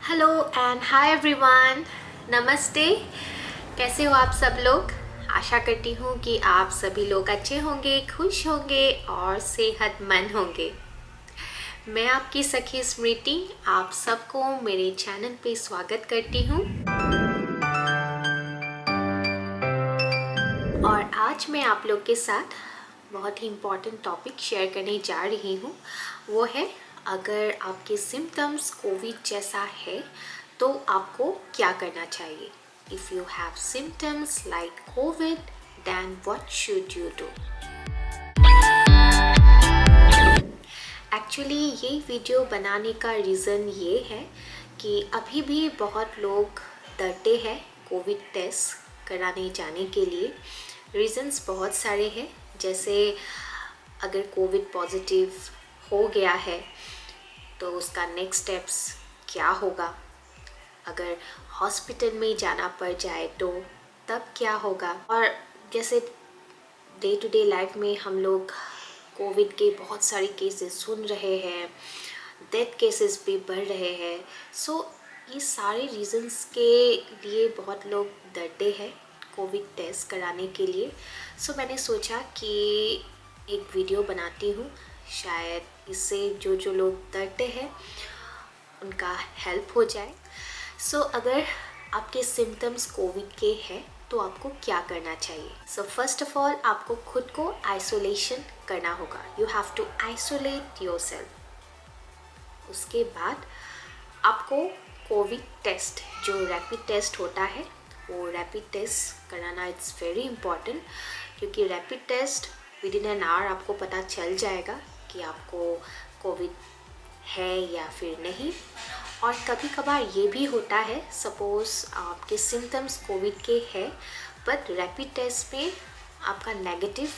Hello and hi everyone, नमस्ते। कैसे हो आप सब लोग? आशा करती हूँ कि आप सभी लोग अच्छे होंगे, खुश होंगे और सेहतमंद होंगे। मैं आपकी सखी स्मृति आप सबको मेरे चैनल पे स्वागत करती हूँ। और आज मैं आप लोग के साथ बहुत ही इम्पॉर्टेंट टॉपिक शेयर करने जा रही हूँ। वो है, अगर आपके सिम्टम्स कोविड जैसा है तो आपको क्या करना चाहिए। If you have symptoms like covid then what should you do. Actually ये वीडियो बनाने का रीज़न ये है कि अभी भी बहुत लोग डरते हैं कोविड टेस्ट कराने जाने के लिए। रीज़न्स बहुत सारे हैं, जैसे अगर कोविड पॉजिटिव हो गया है तो उसका नेक्स्ट स्टेप्स क्या होगा, अगर हॉस्पिटल में जाना पड़ जाए तो तब क्या होगा। और जैसे डे टू डे लाइफ में हम लोग कोविड के बहुत सारे केसेस सुन रहे हैं, डेथ केसेस भी बढ़ रहे हैं। सो ये सारे रीजंस के लिए बहुत लोग डरते हैं कोविड टेस्ट कराने के लिए। सो मैंने सोचा कि एक वीडियो बनाती हूँ, शायद इससे जो लोग डरते हैं उनका हेल्प हो जाए। सो अगर आपके सिम्टम्स कोविड के हैं तो आपको क्या करना चाहिए। सो फर्स्ट ऑफ ऑल आपको खुद को आइसोलेशन करना होगा। You have to isolate yourself. उसके बाद आपको कोविड टेस्ट, जो रैपिड टेस्ट होता है, वो रैपिड टेस्ट कराना इट्स वेरी इम्पॉर्टेंट, क्योंकि rapid test within an hour आपको पता चल जाएगा कि आपको कोविड है या फिर नहीं। और कभी कभार ये भी होता है, सपोज़ आपके सिम्टम्स कोविड के हैं बट रैपिड टेस्ट में आपका नेगेटिव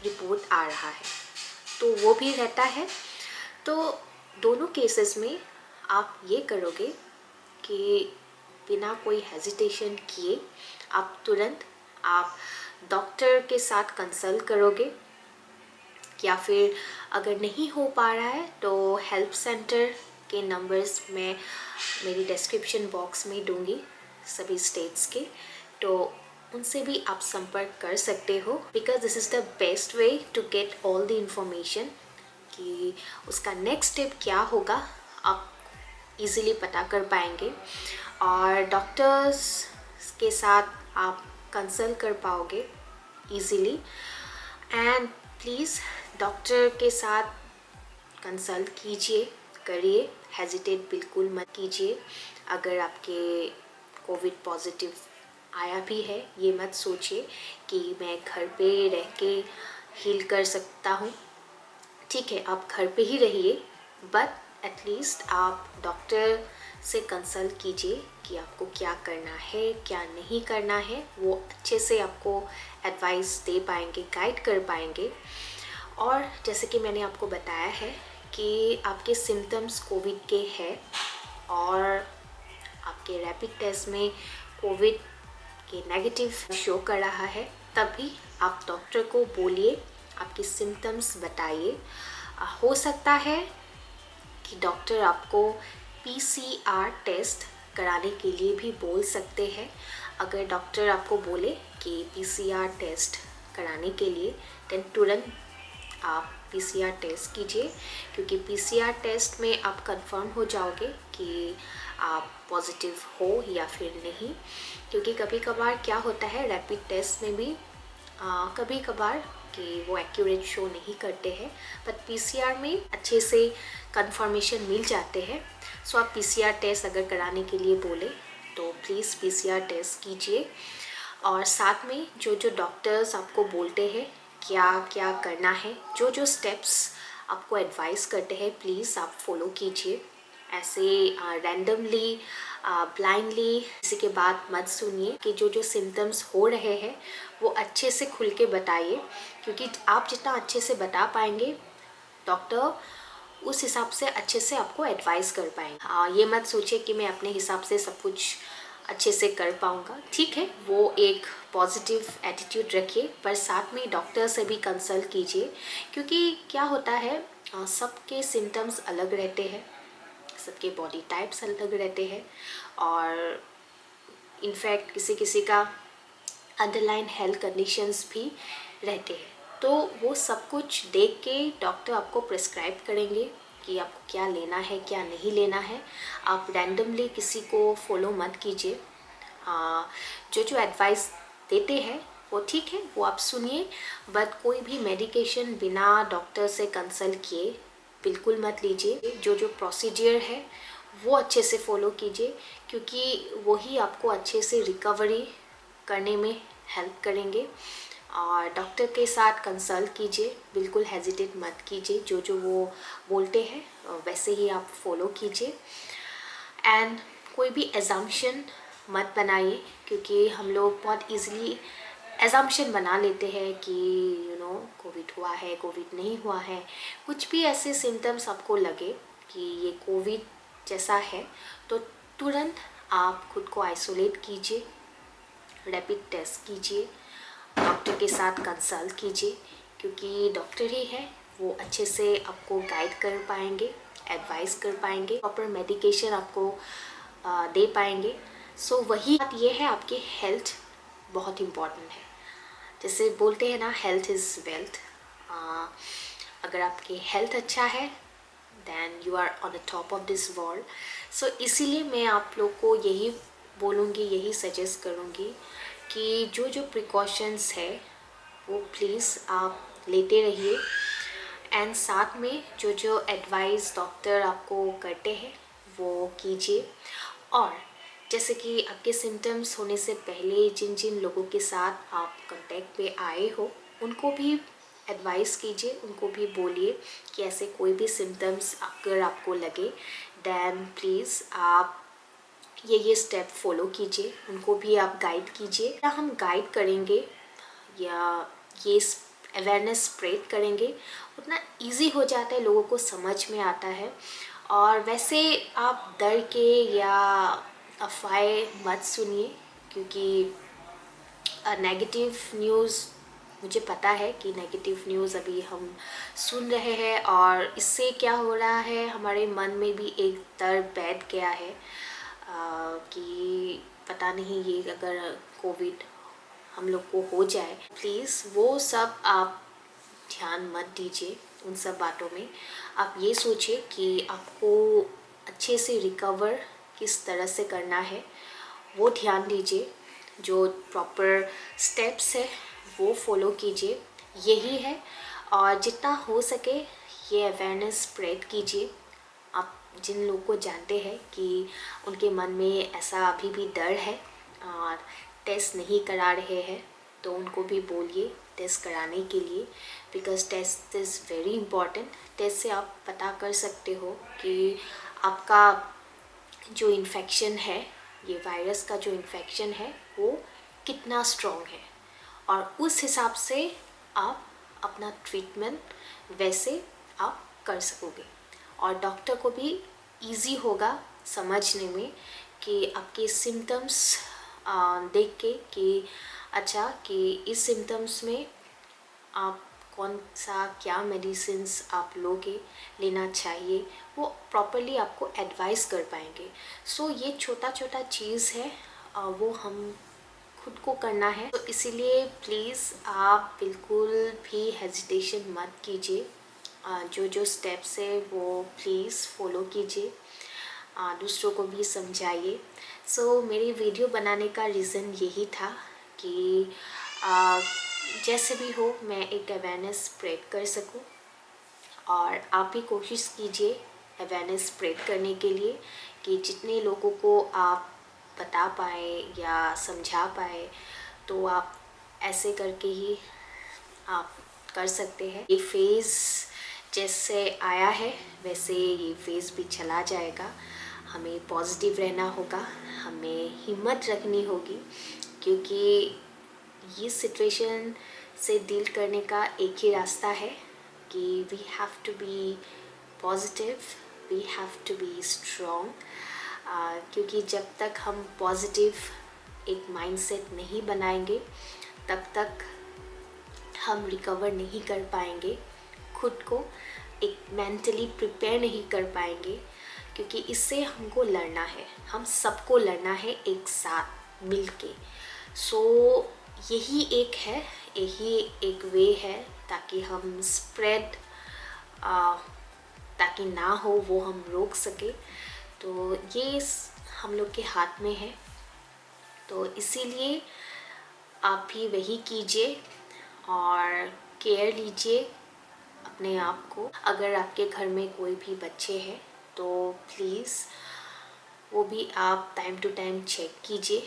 रिपोर्ट आ रहा है, तो वो भी रहता है। तो दोनों केसेस में आप ये करोगे कि बिना कोई हेजिटेशन किए आप तुरंत डॉक्टर के साथ कंसल्ट करोगे, या फिर अगर नहीं हो पा रहा है तो हेल्प सेंटर के नंबर्स मैं मेरी डिस्क्रिप्शन बॉक्स में दूंगी सभी स्टेट्स के, तो उनसे भी आप संपर्क कर सकते हो। Because this is the best way to get all the information कि उसका नेक्स्ट स्टेप क्या होगा, आप इजीली पता कर पाएंगे और डॉक्टर्स के साथ आप कंसल्ट कर पाओगे इजीली। एंड प्लीज़ डॉक्टर के साथ कंसल्ट कीजिए, करिए, हेजिटेट बिल्कुल मत कीजिए। अगर आपके कोविड पॉजिटिव आया भी है, ये मत सोचिए कि मैं घर पे रह के हील कर सकता हूँ। ठीक है, आप घर पे ही रहिए, बट एटलीस्ट आप डॉक्टर से कंसल्ट कीजिए कि आपको क्या करना है, क्या नहीं करना है। वो अच्छे से आपको एडवाइस दे पाएंगे, गाइड कर पाएंगे। और जैसे कि मैंने आपको बताया है कि आपके सिम्टम्स कोविड के हैं और आपके रैपिड टेस्ट में कोविड के नेगेटिव शो कर रहा है, तभी आप डॉक्टर को बोलिए, आपके सिम्टम्स बताइए। हो सकता है कि डॉक्टर आपको पीसीआर टेस्ट कराने के लिए भी बोल सकते हैं। अगर डॉक्टर आपको बोले कि पीसीआर टेस्ट कराने के लिए, देन तुरंत आप पीसीआर टेस्ट कीजिए, क्योंकि पीसीआर टेस्ट में आप कंफर्म हो जाओगे कि आप पॉजिटिव हो या फिर नहीं। क्योंकि कभी कभार क्या होता है, रैपिड टेस्ट में भी कभी कभार कि वो एक्यूरेट शो नहीं करते हैं, बट पीसीआर में अच्छे से कंफर्मेशन मिल जाते हैं। सो आप पीसीआर टेस्ट अगर कराने के लिए बोले तो प्लीज़ पीसीआर टेस्ट कीजिए। और साथ में जो डॉक्टर्स आपको बोलते हैं क्या क्या करना है, जो स्टेप्स आपको एडवाइस करते हैं, प्लीज़ आप फॉलो कीजिए। ऐसे रैंडमली ब्लाइंडली किसी के बात मत सुनिए। कि जो सिम्टम्स हो रहे हैं वो अच्छे से खुल के बताइए, क्योंकि आप जितना अच्छे से बता पाएंगे डॉक्टर उस हिसाब से अच्छे से आपको एडवाइस कर पाएंगे। ये मत सोचिए कि मैं अपने हिसाब से सब कुछ अच्छे से कर पाऊँगा। ठीक है, वो एक पॉजिटिव एटीट्यूड रखिए, पर साथ में डॉक्टर से भी कंसल्ट कीजिए, क्योंकि क्या होता है सबके सिम्टम्स अलग रहते हैं, सबके बॉडी टाइप्स अलग रहते हैं और इनफैक्ट किसी किसी का अंडरलाइन हेल्थ कंडीशंस भी रहते हैं। तो वो सब कुछ देख के डॉक्टर आपको प्रिस्क्राइब करेंगे कि आपको क्या लेना है क्या नहीं लेना है। आप रैंडमली किसी को फॉलो मत कीजिए। जो एडवाइस देते हैं वो ठीक है, वो आप सुनिए, बट कोई भी मेडिकेशन बिना डॉक्टर से कंसल्ट किए बिल्कुल मत लीजिए। जो प्रोसीजर है वो अच्छे से फॉलो कीजिए, क्योंकि वही आपको अच्छे से रिकवरी करने में हेल्प करेंगे। और डॉक्टर के साथ कंसल्ट कीजिए, बिल्कुल हेजिटेट मत कीजिए। जो वो बोलते हैं वैसे ही आप फॉलो कीजिए। एंड कोई भी एजम्पशन मत बनाइए, क्योंकि हम लोग बहुत इजीली एजम्पशन बना लेते हैं कि कोविड हुआ है, कोविड नहीं हुआ है। कुछ भी ऐसे सिम्टम्स आपको लगे कि ये कोविड जैसा है तो तुरंत आप खुद को आइसोलेट कीजिए, रैपिड टेस्ट कीजिए, डॉक्टर के साथ कंसल्ट कीजिए, क्योंकि डॉक्टर ही है, वो अच्छे से आपको गाइड कर पाएंगे, एडवाइस कर पाएंगे, प्रॉपर मेडिकेशन आपको दे पाएंगे। सो वही बात ये है, आपकी हेल्थ बहुत इम्पॉर्टेंट है। जैसे बोलते हैं ना, हेल्थ इज़ वेल्थ। अगर आपकी हेल्थ अच्छा है then you are on the top of this world. So इसीलिए मैं आप लोग को यही बोलूँगी, यही सजेस्ट करूँगी कि जो प्रिकॉशंस है वो प्लीज़ आप लेते रहिए। एंड साथ में जो एडवाइस डॉक्टर आपको करते हैं वो कीजिए। और जैसे कि आपके सिम्टम्स होने से पहले जिन जिन लोगों के साथ आप कांटेक्ट पे आए हो उनको भी एडवाइस कीजिए, उनको भी बोलिए कि ऐसे कोई भी सिम्टम्स अगर आपको लगे देन प्लीज़ आप ये स्टेप फॉलो कीजिए। उनको भी आप गाइड कीजिए। या हम गाइड करेंगे या ये अवेयरनेस स्प्रेड करेंगे उतना इजी हो जाता है, लोगों को समझ में आता है। और वैसे आप डर के या अफवाहें मत सुनिए, क्योंकि नेगेटिव न्यूज़, मुझे पता है कि नेगेटिव न्यूज़ अभी हम सुन रहे हैं और इससे क्या हो रहा है, हमारे मन में भी एक डर बैठ गया है कि पता नहीं ये अगर कोविड हम लोग को हो जाए। प्लीज़ वो सब आप ध्यान मत दीजिए उन सब बातों में। आप ये सोचिए कि आपको अच्छे से रिकवर किस तरह से करना है, वो ध्यान दीजिए। जो प्रॉपर स्टेप्स है वो फॉलो कीजिए, यही है। और जितना हो सके ये अवेयरनेस स्प्रेड कीजिए। आप जिन लोगों को जानते हैं कि उनके मन में ऐसा अभी भी डर है और टेस्ट नहीं करा रहे हैं, तो उनको भी बोलिए टेस्ट कराने के लिए, because test is very important. Test से आप पता कर सकते हो कि आपका जो इन्फेक्शन है, ये वायरस का जो इन्फेक्शन है वो कितना स्ट्रॉन्ग है, और उस हिसाब से आप अपना ट्रीटमेंट वैसे आप कर सकोगे। और डॉक्टर को भी इजी होगा समझने में कि आपके सिम्टम्स देख के कि अच्छा कि इस सिम्टम्स में आप कौन सा क्या मेडिसिन्स आप लोगे, लेना चाहिए, वो प्रॉपरली आपको एडवाइस कर पाएंगे। सो ये छोटा छोटा चीज़ है, वो हम खुद को करना है। तो इसीलिए प्लीज़ आप बिल्कुल भी हेजिटेशन मत कीजिए। जो स्टेप्स है वो प्लीज़ फॉलो कीजिए, दूसरों को भी समझाइए। सो मेरी वीडियो बनाने का रीज़न यही था कि जैसे भी हो मैं एक अवेयरनेस स्प्रेड कर सकूं, और आप भी कोशिश कीजिए अवेयरनेस स्प्रेड करने के लिए कि जितने लोगों को आप बता पाए या समझा पाए, तो आप ऐसे करके ही आप कर सकते हैं। ये फेज़ जैसे आया है वैसे ये फेज़ भी चला जाएगा। हमें पॉजिटिव रहना होगा, हमें हिम्मत रखनी होगी, क्योंकि ये सिचुएशन से डील करने का एक ही रास्ता है कि we have to be positive, we have to be strong. क्योंकि जब तक हम पॉजिटिव एक माइंडसेट नहीं बनाएंगे तब तक हम रिकवर नहीं कर पाएंगे, खुद को एक मेंटली प्रिपेयर नहीं कर पाएंगे। क्योंकि इससे हमको लड़ना है, हम सबको लड़ना है एक साथ मिल के। सो यही एक वे है ताकि हम स्प्रेड ताकि ना हो वो हम रोक सके। तो ये हम लोग के हाथ में है, तो इसीलिए आप भी वही कीजिए और केयर लीजिए अपने आप को। अगर आपके घर में कोई भी बच्चे हैं तो प्लीज़ वो भी आप टाइम टू टाइम चेक कीजिए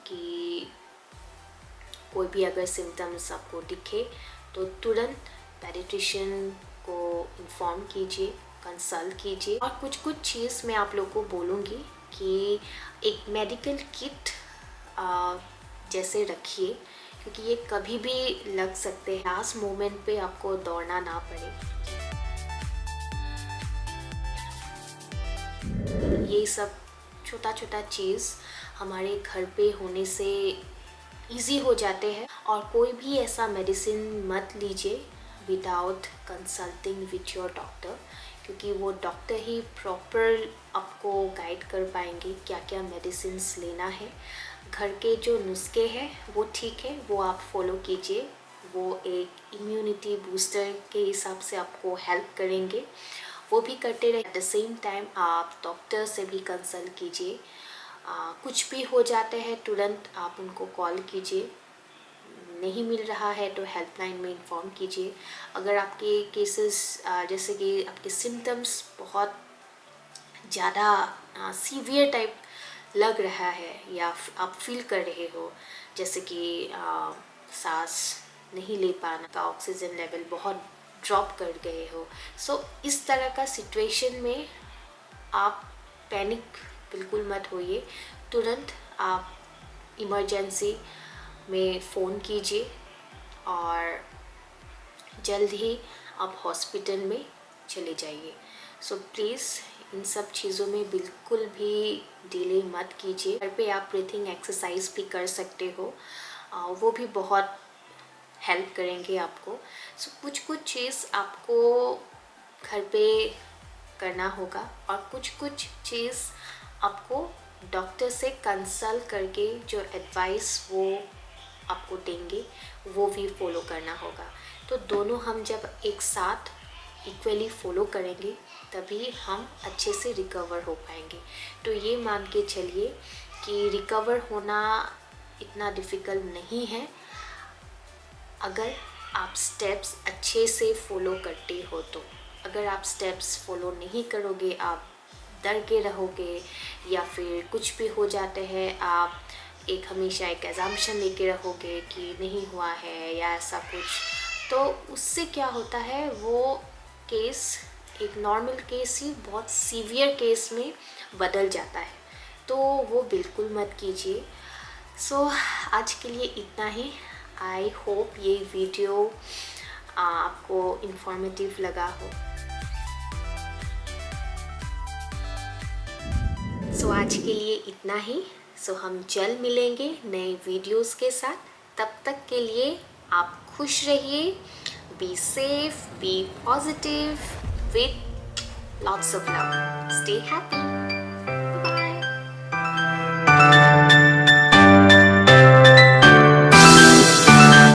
कि कोई भी अगर सिम्टम्स आपको दिखे तो तुरंत पेडिट्रिशियन को इन्फॉर्म कीजिए, कंसल्ट कीजिए। और कुछ चीज़ मैं आप लोग को बोलूँगी कि एक मेडिकल किट जैसे रखिए, क्योंकि ये कभी भी लग सकते हैं, लास्ट मोमेंट पे आपको दौड़ना ना पड़े। ये सब छोटा चीज़ हमारे घर पे होने से इजी हो जाते हैं। और कोई भी ऐसा मेडिसिन मत लीजिए without consulting with your doctor, क्योंकि वो डॉक्टर ही प्रॉपर आपको गाइड कर पाएंगे क्या क्या मेडिसिन लेना है। घर के जो नुस्खे हैं वो ठीक है, वो आप फॉलो कीजिए, वो एक इम्यूनिटी बूस्टर के हिसाब से आपको हेल्प करेंगे, वो भी करते रहे। एट द सेम टाइम आप डॉक्टर से भी कंसल्ट कीजिए। कुछ भी हो जाते हैं तुरंत आप उनको कॉल कीजिए, नहीं मिल रहा है तो हेल्पलाइन में इन्फॉर्म कीजिए। अगर आपके केसेस जैसे कि आपके सिम्टम्स बहुत ज़्यादा सीवियर टाइप लग रहा है या आप फील कर रहे हो जैसे कि सांस नहीं ले पाना का, ऑक्सीजन लेवल बहुत ड्रॉप कर गए हो, सो इस तरह का सिचुएशन में आप पैनिक बिल्कुल मत होइए। तुरंत आप इमरजेंसी में फ़ोन कीजिए और जल्द ही आप हॉस्पिटल में चले जाइए। सो प्लीज़ इन सब चीज़ों में बिल्कुल भी डिले मत कीजिए। घर पे आप ब्रीथिंग एक्सरसाइज भी कर सकते हो, वो भी बहुत हेल्प करेंगे आपको। सो कुछ चीज़ आपको घर पे करना होगा और कुछ चीज़ आपको डॉक्टर से कंसल्ट करके जो एडवाइस वो आपको देंगे वो भी फॉलो करना होगा। तो दोनों हम जब एक साथ इक्वली फॉलो करेंगे तभी हम अच्छे से रिकवर हो पाएंगे। तो ये मान के चलिए कि रिकवर होना इतना डिफ़िकल्ट नहीं है अगर आप स्टेप्स अच्छे से फॉलो करते हो। तो अगर आप स्टेप्स फॉलो नहीं करोगे, आप डर के रहोगे या फिर कुछ भी हो जाते हैं, आप हमेशा एक एजम्पशन लेके रहोगे कि नहीं हुआ है या ऐसा कुछ, तो उससे क्या होता है वो केस एक नॉर्मल केस ही बहुत सीवियर केस में बदल जाता है। तो वो बिल्कुल मत कीजिए। सो आज के लिए इतना ही। आई होप ये वीडियो आपको इंफॉर्मेटिव लगा हो। सो आज के लिए इतना ही। सो हम जल्द मिलेंगे नए वीडियोस के साथ। तब तक के लिए आप खुश रहिए, be safe, be positive, with lots of love. Stay happy. Bye.